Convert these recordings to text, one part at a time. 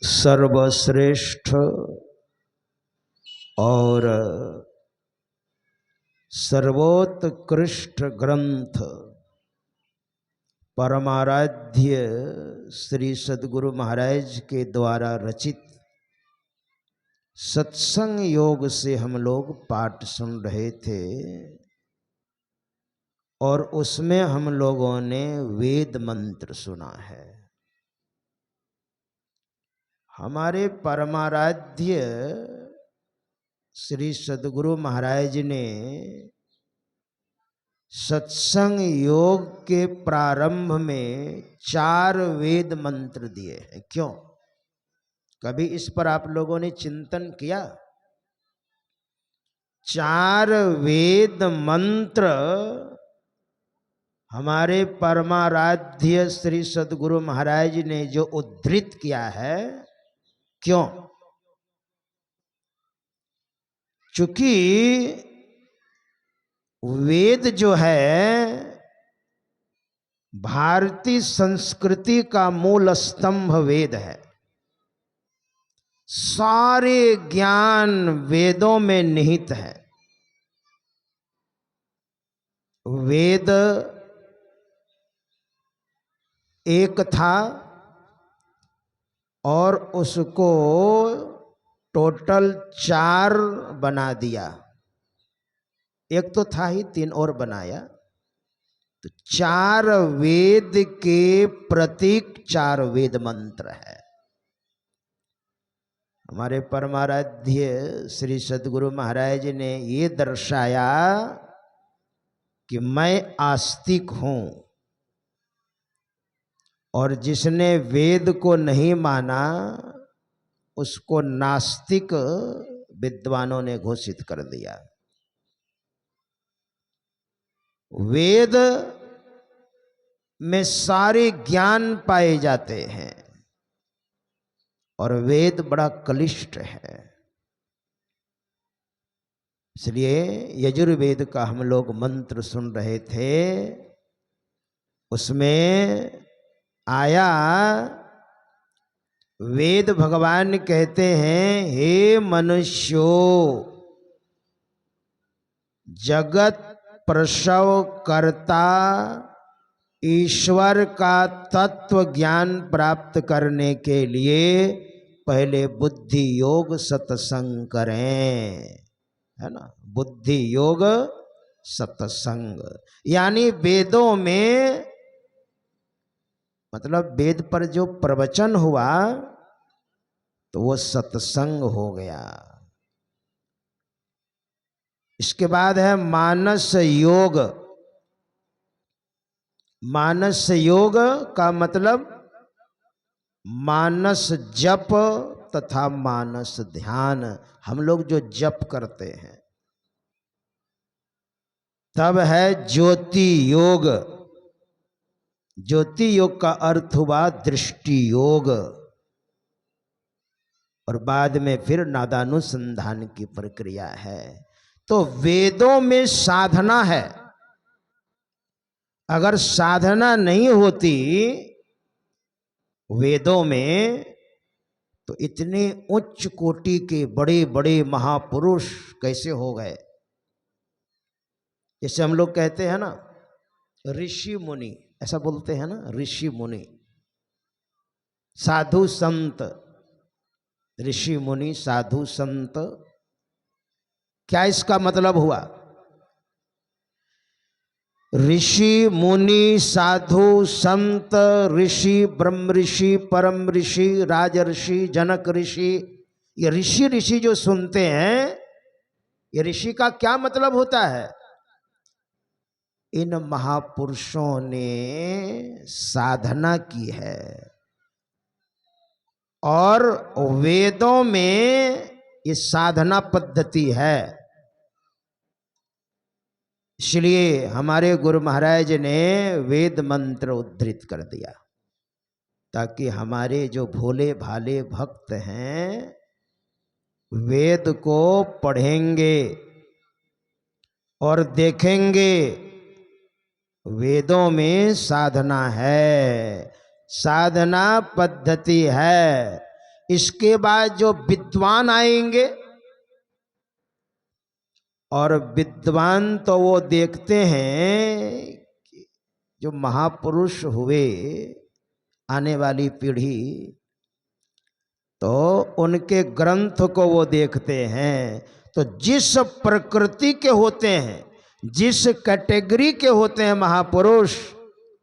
सर्वश्रेष्ठ और सर्वोत्कृष्ट ग्रंथ परमाराध्य श्री सद्गुरु महाराज के द्वारा रचित सत्संग योग से हम लोग पाठ सुन रहे थे और उसमें हम लोगों ने वेद मंत्र सुना है। हमारे परमाराध्य श्री सद्गुरु महाराज ने सत्संग योग के प्रारंभ में 4 वेद मंत्र दिए हैं। क्यों? कभी इस पर आप लोगों ने चिंतन किया? 4 वेद मंत्र हमारे परमाराध्य श्री सद्गुरु महाराज ने जो उद्धृत किया है, क्यों? चूंकि वेद जो है भारतीय संस्कृति का मूल स्तंभ वेद है। सारे ज्ञान वेदों में निहित है। वेद एक था और उसको टोटल 4 बना दिया। एक तो था ही, 3 और बनाया, तो 4 वेद के प्रतीक 4 वेद मंत्र है। हमारे परमाराध्य श्री सद्गुरु महाराज ने ये दर्शाया कि मैं आस्तिक हूं, और जिसने वेद को नहीं माना उसको नास्तिक विद्वानों ने घोषित कर दिया। वेद में सारे ज्ञान पाए जाते हैं और वेद बड़ा क्लिष्ट है। इसलिए यजुर्वेद का हम लोग मंत्र सुन रहे थे, उसमें आया, वेद भगवान कहते हैं, हे मनुष्यो, जगत प्रसव कर्ता ईश्वर का तत्व ज्ञान प्राप्त करने के लिए पहले बुद्धि योग सत्संग करें, है ना। बुद्धि योग सत्संग यानी वेदों में, मतलब वेद पर जो प्रवचन हुआ तो वो सत्संग हो गया। इसके बाद है मानस योग। मानस योग का मतलब मानस जप तथा मानस ध्यान। हम लोग जो जप करते हैं। तब है ज्योति योग। ज्योति योग का अर्थ हुआ दृष्टि योग, और बाद में फिर नादानुसंधान की प्रक्रिया है। तो वेदों में साधना है। अगर साधना नहीं होती वेदों में तो इतने उच्च कोटि के बड़े बड़े महापुरुष कैसे हो गए। जैसे हम लोग कहते हैं ना ऋषि मुनि, ऐसा बोलते हैं ना, ऋषि मुनि, साधु संत। ऋषि मुनि साधु संत, क्या इसका मतलब हुआ? ऋषि मुनि साधु संत, ऋषि ब्रह्म ऋषि परम ऋषि राजऋषि जनक ऋषि, ये ऋषि ऋषि जो सुनते हैं, ये ऋषि का क्या मतलब होता है? इन महापुरुषों ने साधना की है और वेदों में ये साधना पद्धति है। इसलिए हमारे गुरु महाराज ने वेद मंत्र उद्धृत कर दिया, ताकि हमारे जो भोले भाले भक्त हैं वेद को पढ़ेंगे और देखेंगे वेदों में साधना है। साधना पद्धति है। इसके बाद जो विद्वान आएंगे, और विद्वान तो वो देखते हैं कि जो महापुरुष हुए आने वाली पीढ़ी, तो उनके ग्रंथ को वो देखते हैं। तो जिस प्रकृति के होते हैं, जिस कैटेगरी के होते हैं महापुरुष,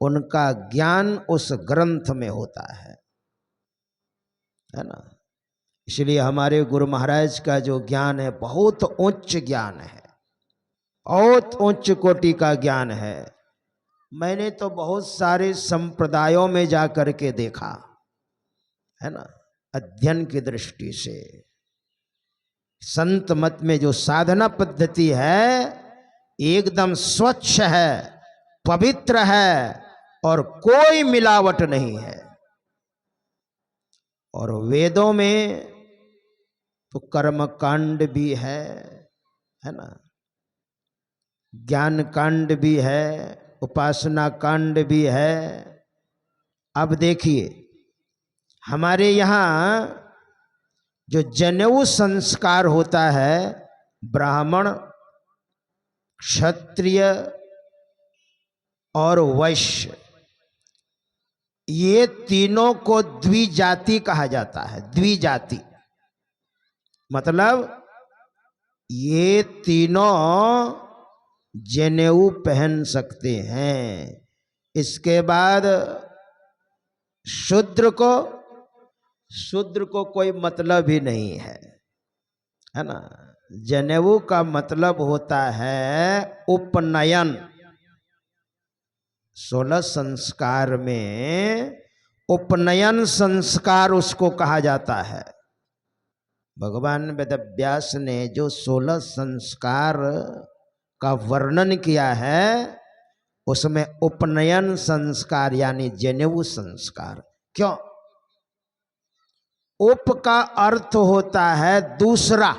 उनका ज्ञान उस ग्रंथ में होता है ना। इसलिए हमारे गुरु महाराज का जो ज्ञान है बहुत उच्च ज्ञान है, बहुत उच्च कोटि का ज्ञान है। मैंने तो बहुत सारे संप्रदायों में जा करके देखा है ना, अध्ययन की दृष्टि से। संत मत में जो साधना पद्धति है एकदम स्वच्छ है, पवित्र है, और कोई मिलावट नहीं है। और वेदों में तो कर्म कांड भी है ना, ज्ञान कांड भी है, उपासना कांड भी है। अब देखिए हमारे यहाँ जो जनेऊ संस्कार होता है, ब्राह्मण, क्षत्रिय और वैश्य, ये तीनों को द्विजाति कहा जाता है। द्विजाति मतलब ये तीनों जनेऊ पहन सकते हैं। इसके बाद शूद्र को कोई मतलब ही नहीं है ना। जनेऊ का मतलब होता है उपनयन। 16 संस्कार में उपनयन संस्कार उसको कहा जाता है। भगवान वेदव्यास ने जो 16 संस्कार का वर्णन किया है, उसमें उपनयन संस्कार यानी जनेऊ संस्कार। क्यों? उप का अर्थ होता है दूसरा,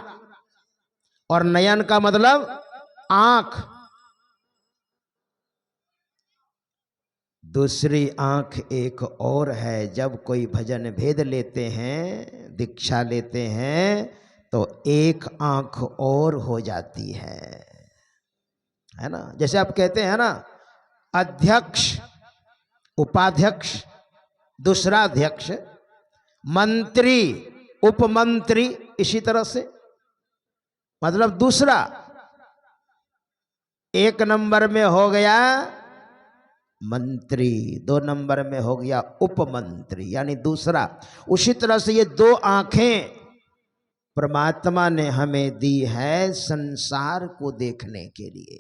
और नयन का मतलब आंख। दूसरी आंख एक और है। जब कोई भजन भेद लेते हैं, दीक्षा लेते हैं, तो एक आंख और हो जाती है ना। जैसे आप कहते हैं ना, अध्यक्ष, उपाध्यक्ष, दूसरा अध्यक्ष, मंत्री, उपमंत्री, इसी तरह से मतलब दूसरा। एक नंबर में हो गया मंत्री, 2 नंबर में हो गया उपमंत्री यानी दूसरा। उसी तरह से ये 2 आंखें परमात्मा ने हमें दी है संसार को देखने के लिए,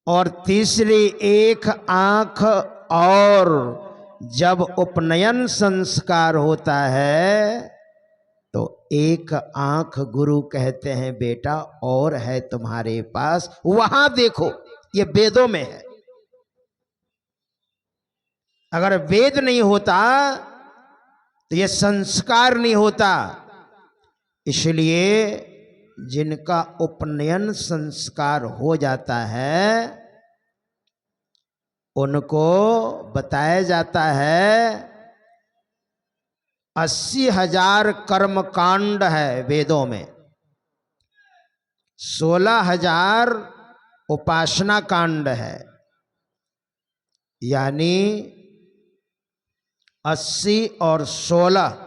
और तीसरी एक आंख। और जब उपनयन संस्कार होता है तो एक आंख गुरु कहते हैं बेटा और है तुम्हारे पास, वहां देखो। ये वेदों में है। अगर वेद नहीं होता तो ये संस्कार नहीं होता। इसलिए जिनका उपनयन संस्कार हो जाता है उनको बताया जाता है 80,000 कर्म कांड है वेदों में, 16,000 उपासना कांड है, यानी 80 और 16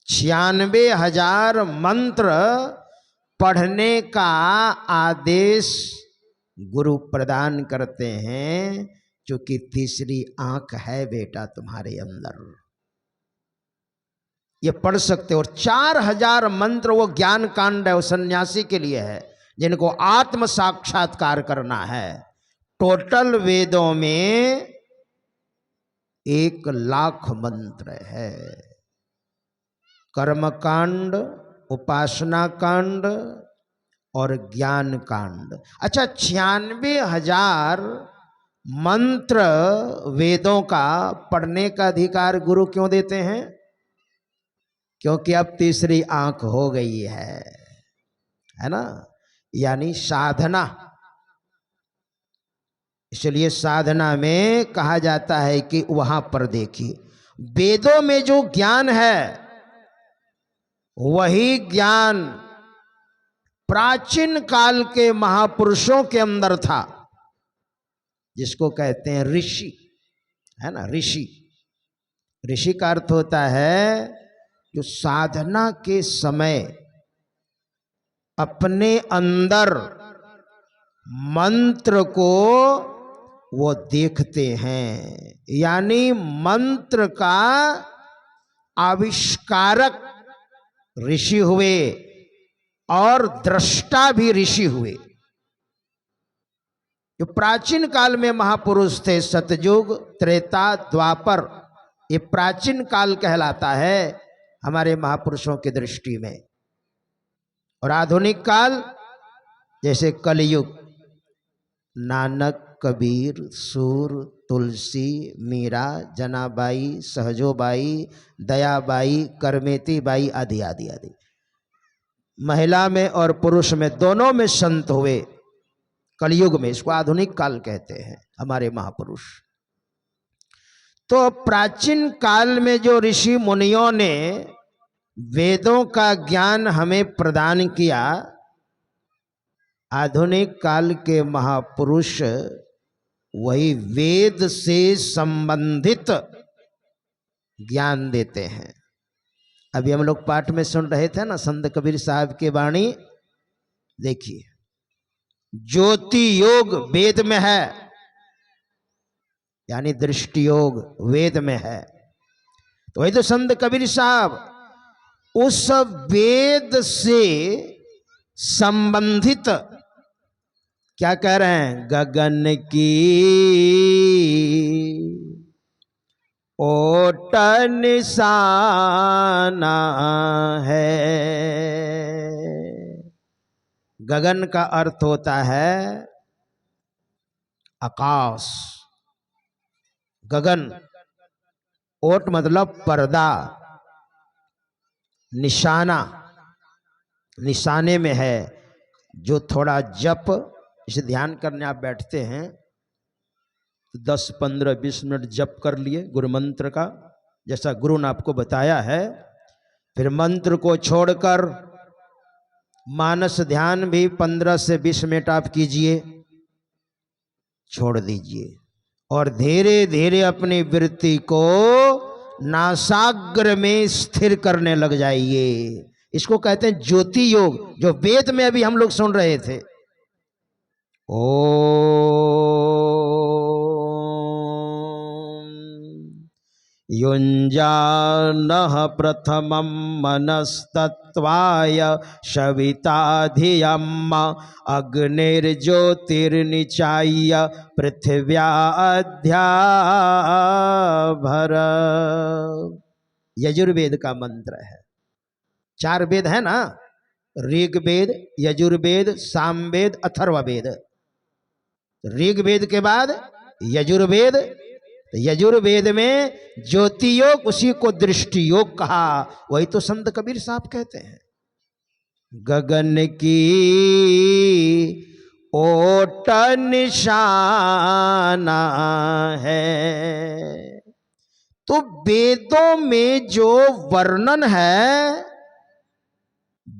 96,000 मंत्र पढ़ने का आदेश गुरु प्रदान करते हैं, क्योंकि तीसरी आंख है बेटा तुम्हारे अंदर। ये पढ़ सकते हो। और 4,000 मंत्र वो ज्ञान कांड है, वो सन्यासी के लिए है जिनको आत्म साक्षात्कार करना है। टोटल वेदों में 1,00,000 मंत्र है। कर्म कांड, उपासना कांड और ज्ञान कांड। अच्छा, 96,000 मंत्र वेदों का पढ़ने का अधिकार गुरु क्यों देते हैं? क्योंकि अब तीसरी आंख हो गई है ना। यानी साधना, इसलिए साधना में कहा जाता है कि वहां पर देखिए, वेदों में जो ज्ञान है वही ज्ञान प्राचीन काल के महापुरुषों के अंदर था, जिसको कहते हैं ऋषि, है ना। ऋषि, ऋषि का अर्थ होता है जो साधना के समय अपने अंदर मंत्र को वो देखते हैं, यानी मंत्र का आविष्कारक ऋषि हुए और दृष्टा भी ऋषि हुए। जो प्राचीन काल में महापुरुष थे, सतयुग, त्रेता, द्वापर, ये प्राचीन काल कहलाता है हमारे महापुरुषों की दृष्टि में। और आधुनिक काल जैसे कलयुग, नानक, कबीर, सूर, तुलसी, मीरा, जनाबाई, सहजोबाई, दयाबाई, करमेती बाई आदि आदि आदि, महिला में और पुरुष में दोनों में संत हुए कलयुग में। इसको आधुनिक काल कहते हैं हमारे महापुरुष। तो प्राचीन काल में जो ऋषि मुनियों ने वेदों का ज्ञान हमें प्रदान किया, आधुनिक काल के महापुरुष वही वेद से संबंधित ज्ञान देते हैं। अभी हम लोग पाठ में सुन रहे थे ना संत कबीर साहब की वाणी, देखिए, ज्योति योग वेद में है, यानी दृष्टि योग वेद में है। तो वही तो संत कबीर साहब उस वेद से संबंधित क्या कह रहे हैं? गगन की ओट निशाना है। गगन का अर्थ होता है आकाश। गगन, ओट मतलब पर्दा, निशाना, निशाने में है। जो थोड़ा जप, इसे ध्यान करने आप बैठते हैं तो 10, 15, 20 मिनट जप कर लिए गुरु मंत्र का, जैसा गुरु ने आपको बताया है। फिर मंत्र को छोड़कर मानस ध्यान भी 15 से 20 मिनट आप कीजिए, छोड़ दीजिए, और धीरे धीरे अपनी वृत्ति को नासाग्र में स्थिर करने लग जाइए। इसको कहते हैं ज्योति योग, जो वेद में अभी हम लोग सुन रहे थे। ओम युञ्जानः प्रथमं मनस्तत्त्वाय सविता धियम् अग्निर्ज्योतिर्निचाय्य पृथिव्या अध्याभर। यजुर्वेद का मंत्र है। 4 वेद है ना, ऋग्वेद, यजुर्वेद, सामवेद, अथर्ववेद। ऋग्वेद के बाद यजुर्वेद, यजुर्वेद में ज्योति योग, उसी को दृष्टि योग कहा। वही तो संत कबीर साहब कहते हैं, गगन की ओट निशाना है। तो वेदों में जो वर्णन है,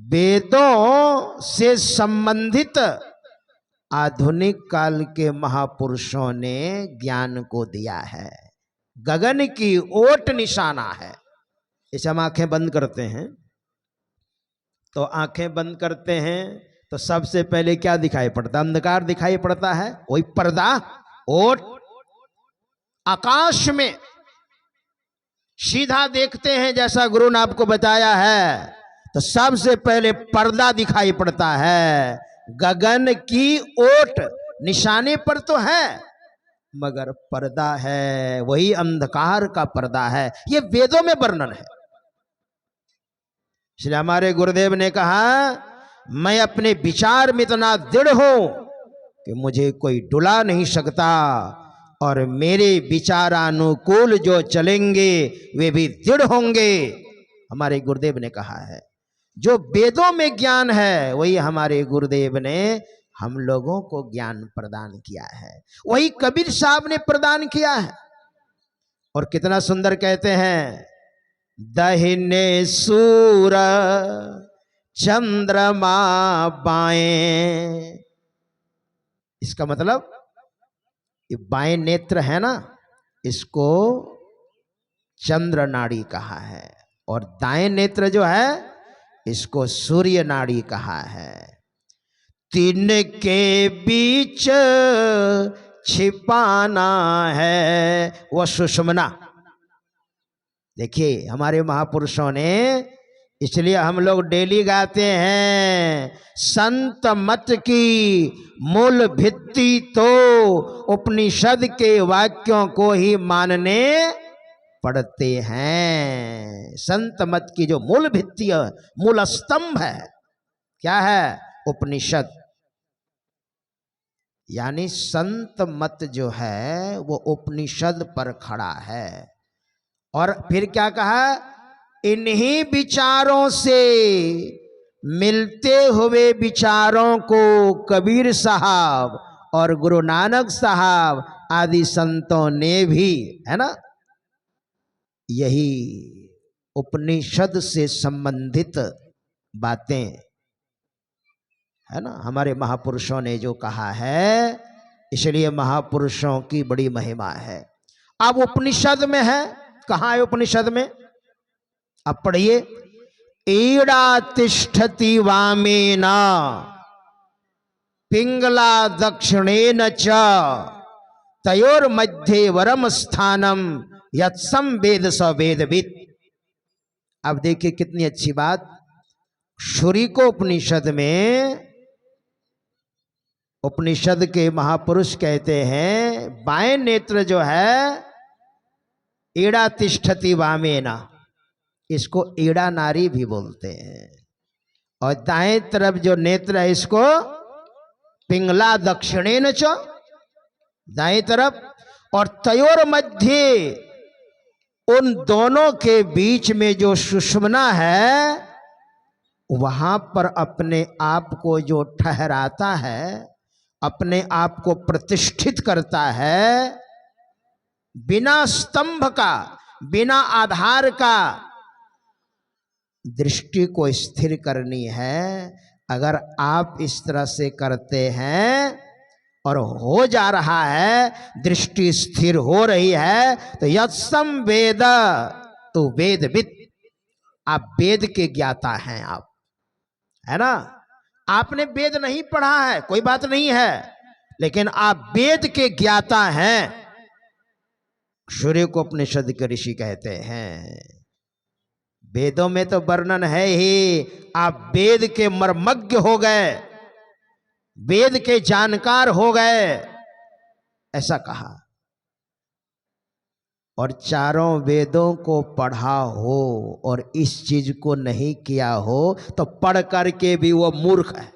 वेदों से संबंधित आधुनिक काल के महापुरुषों ने ज्ञान को दिया है। गगन की ओट निशाना है। इसे हम आंखें बंद करते हैं, तो आंखें बंद करते हैं तो सबसे पहले क्या दिखाई पड़ता? अंधकार दिखाई पड़ता है, वही पर्दा, ओट। आकाश में सीधा देखते हैं जैसा गुरु ने आपको बताया है, तो सबसे पहले पर्दा दिखाई पड़ता है। गगन की ओट निशाने पर तो है, मगर पर्दा है, वही अंधकार का पर्दा है। ये वेदों में वर्णन है। इसलिए हमारे गुरुदेव ने कहा, मैं अपने विचार में इतना दृढ़ हूं कि मुझे कोई डुला नहीं सकता, और मेरे विचारानुकूल जो चलेंगे वे भी दृढ़ होंगे। हमारे गुरुदेव ने कहा है। जो वेदों में ज्ञान है वही हमारे गुरुदेव ने हम लोगों को ज्ञान प्रदान किया है, वही कबीर साहब ने प्रदान किया है। और कितना सुंदर कहते हैं, दाहिने सूर चंद्रमा बाएं। इसका मतलब ये बाएं नेत्र है ना, इसको चंद्र नाड़ी कहा है, और दाएं नेत्र जो है इसको सूर्य नाड़ी कहा है। तीन के बीच छिपाना है वह सुषुम्ना। देखिए हमारे महापुरुषों ने, इसलिए हम लोग डेली गाते हैं, संत मत की मूल भित्ति तो उपनिषद के वाक्यों को ही मानने पड़ते हैं। संत मत की जो मूल भित्ति, मूल स्तंभ है, क्या है? उपनिषद। यानी संत मत जो है वो उपनिषद पर खड़ा है। और फिर क्या कहा? इन्हीं विचारों से मिलते हुए विचारों को कबीर साहब और गुरु नानक साहब आदि संतों ने भी, है ना, यही उपनिषद से संबंधित बातें, है ना, हमारे महापुरुषों ने जो कहा है, इसलिए महापुरुषों की बड़ी महिमा है। अब उपनिषद में है, कहाँ है उपनिषद में? अब पढ़िए, ईड़ा तिष्ठति वामेन पिंगला दक्षिणेन च तयोर मध्ये वरम स्थानम यत्सम वेद स वेदविद। अब देखिए कितनी अच्छी बात। शुरी को उपनिषद में, उपनिषद के महापुरुष कहते हैं, बाएं नेत्र जो है ईड़ा तिष्ठति वामेना, इसको ईड़ा नारी भी बोलते हैं, और दाएं तरफ जो नेत्र है इसको पिंगला दक्षिणेन च, दाएं तरफ, और तयोर मध्य, उन दोनों के बीच में जो सुषुम्ना है, वहां पर अपने आप को जो ठहराता है, अपने आप को प्रतिष्ठित करता है, बिना स्तंभ का, बिना आधार का दृष्टि को स्थिर करनी है। अगर आप इस तरह से करते हैं और हो जा रहा है, दृष्टि स्थिर हो रही है, तो यत्सम वेद, तो वेदविद, आप वेद के ज्ञाता हैं आप, है ना। आपने वेद नहीं पढ़ा है, कोई बात नहीं है, लेकिन आप वेद के ज्ञाता हैं। सूर्य को उपनिषद के ऋषि कहते हैं। वेदों में तो वर्णन है ही, आप वेद के मर्मज्ञ हो गए, वेद के जानकार हो गए, ऐसा कहा। और चारों वेदों को पढ़ा हो और इस चीज को नहीं किया हो तो पढ़ करके भी वो मूर्ख है,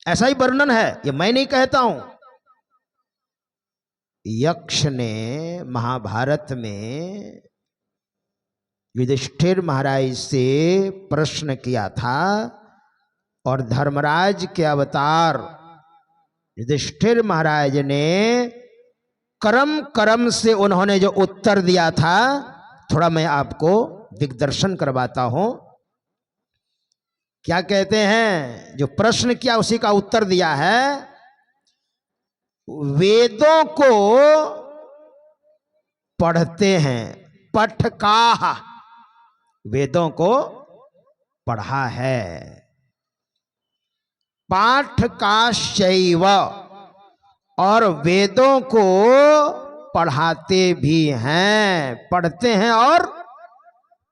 ऐसा ही वर्णन है, ये मैं नहीं कहता हूं। यक्ष ने महाभारत में युधिष्ठिर महाराज से प्रश्न किया था, और धर्मराज के अवतार युधिष्ठिर महाराज ने कर्म कर्म से उन्होंने जो उत्तर दिया था, थोड़ा मैं आपको दिग्दर्शन करवाता हूं। क्या कहते हैं? जो प्रश्न किया उसी का उत्तर दिया है। वेदों को पढ़ते हैं, पठकाः, वेदों को पढ़ा है, पाठकाश्चैव, और वेदों को पढ़ाते भी हैं, पढ़ते हैं और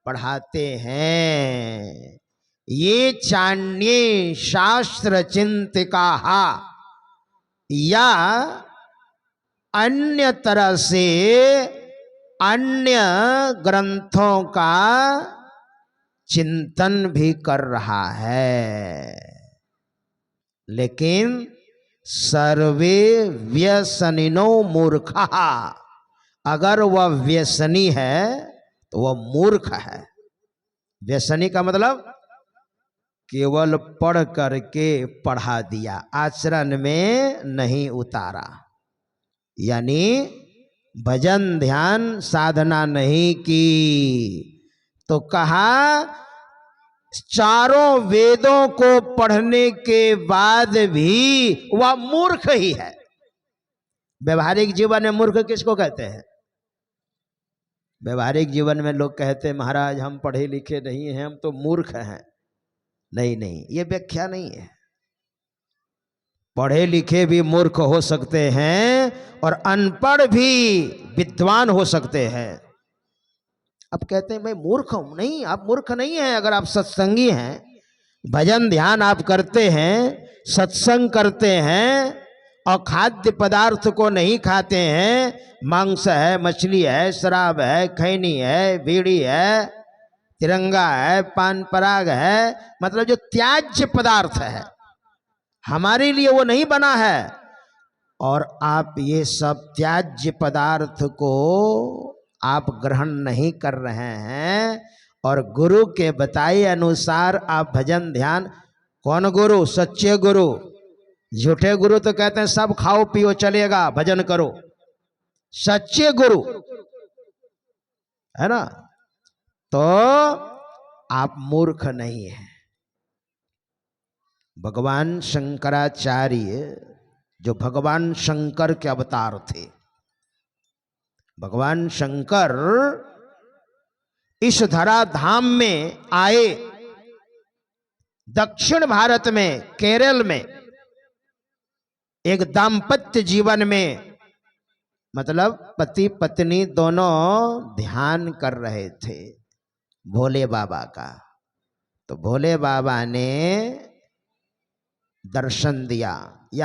पढ़ाते हैं। ये चाण्ये शास्त्र चिंतिकाः, या अन्य तरह से अन्य ग्रंथों का चिंतन भी कर रहा है, लेकिन सर्वे व्यसनिनो मूर्खा, अगर वह व्यसनी है तो वह मूर्ख है। व्यसनी का मतलब केवल पढ़ करके पढ़ा दिया, आचरण में नहीं उतारा। यानी भजन ध्यान साधना नहीं की। तो कहा चारों वेदों को पढ़ने के बाद भी वह मूर्ख ही है। व्यवहारिक जीवन में मूर्ख किसको कहते हैं? व्यवहारिक जीवन में लोग कहते हैं महाराज हम पढ़े लिखे नहीं हैं, हम तो मूर्ख हैं। नहीं नहीं, ये व्याख्या नहीं है। पढ़े लिखे भी मूर्ख हो सकते हैं और अनपढ़ भी विद्वान हो सकते हैं। अब कहते हैं मैं मूर्ख हूं, नहीं, आप मूर्ख नहीं हैं। अगर आप सत्संगी हैं, भजन ध्यान आप करते हैं, सत्संग करते हैं और खाद्य पदार्थ को नहीं खाते हैं, मांस है, मछली है, शराब है, खैनी है, बीड़ी है, तिरंगा है, पान पराग है, मतलब जो त्याज्य पदार्थ है हमारे लिए वो नहीं बना है, और आप ये सब त्याज्य पदार्थ को आप ग्रहण नहीं कर रहे हैं और गुरु के बताए अनुसार आप भजन ध्यान। कौन गुरु? सच्चे गुरु। झूठे गुरु तो कहते हैं सब खाओ पियो चलेगा, भजन करो। सच्चे गुरु है ना, तो आप मूर्ख नहीं हैं। भगवान शंकराचार्य जो भगवान शंकर के अवतार थे, भगवान शंकर इस धराधाम में आए। दक्षिण भारत में, केरल में एक दाम्पत्य जीवन में, मतलब पति पत्नी दोनों ध्यान कर रहे थे भोले बाबा का। तो भोले बाबा ने दर्शन दिया। या